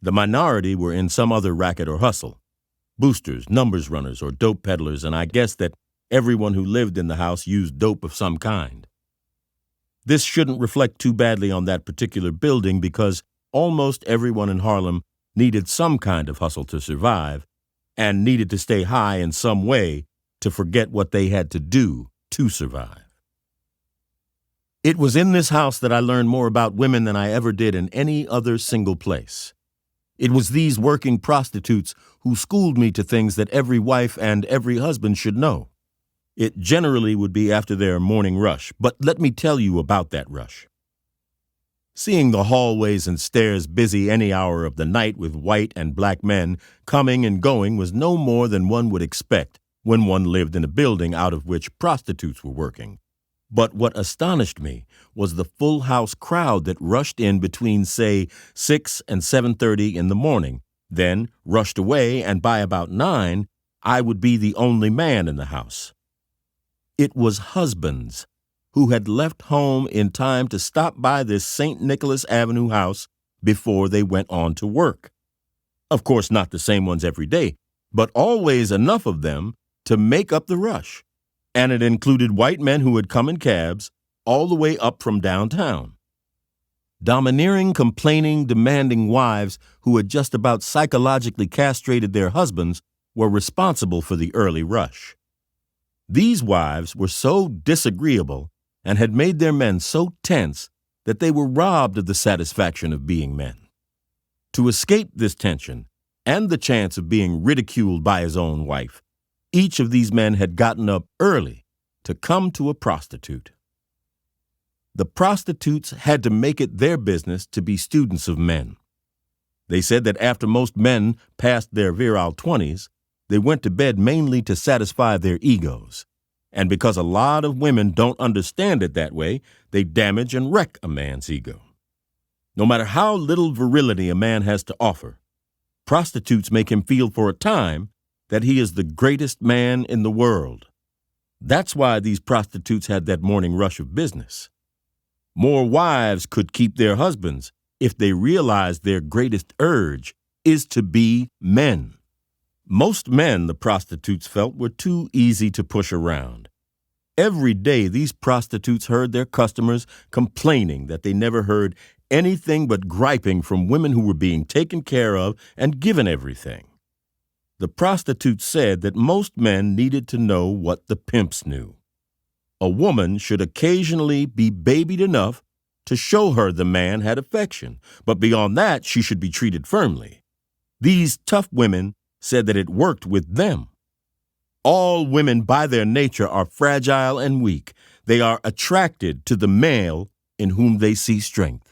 The minority were in some other racket or hustle. Boosters, numbers runners, or dope peddlers, and I guess that everyone who lived in the house used dope of some kind. This shouldn't reflect too badly on that particular building because almost everyone in Harlem needed some kind of hustle to survive and needed to stay high in some way to forget what they had to do to survive. It was in this house that I learned more about women than I ever did in any other single place. It was these working prostitutes who schooled me to things that every wife and every husband should know. It generally would be after their morning rush, but let me tell you about that rush. Seeing the hallways and stairs busy any hour of the night with white and black men coming and going was no more than one would expect when one lived in a building out of which prostitutes were working. But what astonished me was the full house crowd that rushed in between, say, 6 and 7:30 in the morning, then rushed away, and by about 9, I would be the only man in the house. It was husbands who had left home in time to stop by this St. Nicholas Avenue house before they went on to work. Of course, not the same ones every day, but always enough of them to make up the rush. And it included white men who had come in cabs all the way up from downtown. Domineering, complaining, demanding wives who had just about psychologically castrated their husbands were responsible for the early rush. These wives were so disagreeable and had made their men so tense that they were robbed of the satisfaction of being men. To escape this tension and the chance of being ridiculed by his own wife, each of these men had gotten up early to come to a prostitute. The prostitutes had to make it their business to be students of men. They said that after most men passed their virile 20s, they went to bed mainly to satisfy their egos. And because a lot of women don't understand it that way, they damage and wreck a man's ego. No matter how little virility a man has to offer, prostitutes make him feel for a time that he is the greatest man in the world. That's why these prostitutes had that morning rush of business. More wives could keep their husbands if they realized their greatest urge is to be men. Most men, the prostitutes felt, were too easy to push around. Every day, these prostitutes heard their customers complaining that they never heard anything but griping from women who were being taken care of and given everything. The prostitutes said that most men needed to know what the pimps knew. A woman should occasionally be babied enough to show her the man had affection, but beyond that, she should be treated firmly. These tough women said that it worked with them. All women by their nature are fragile and weak. They are attracted to the male in whom they see strength.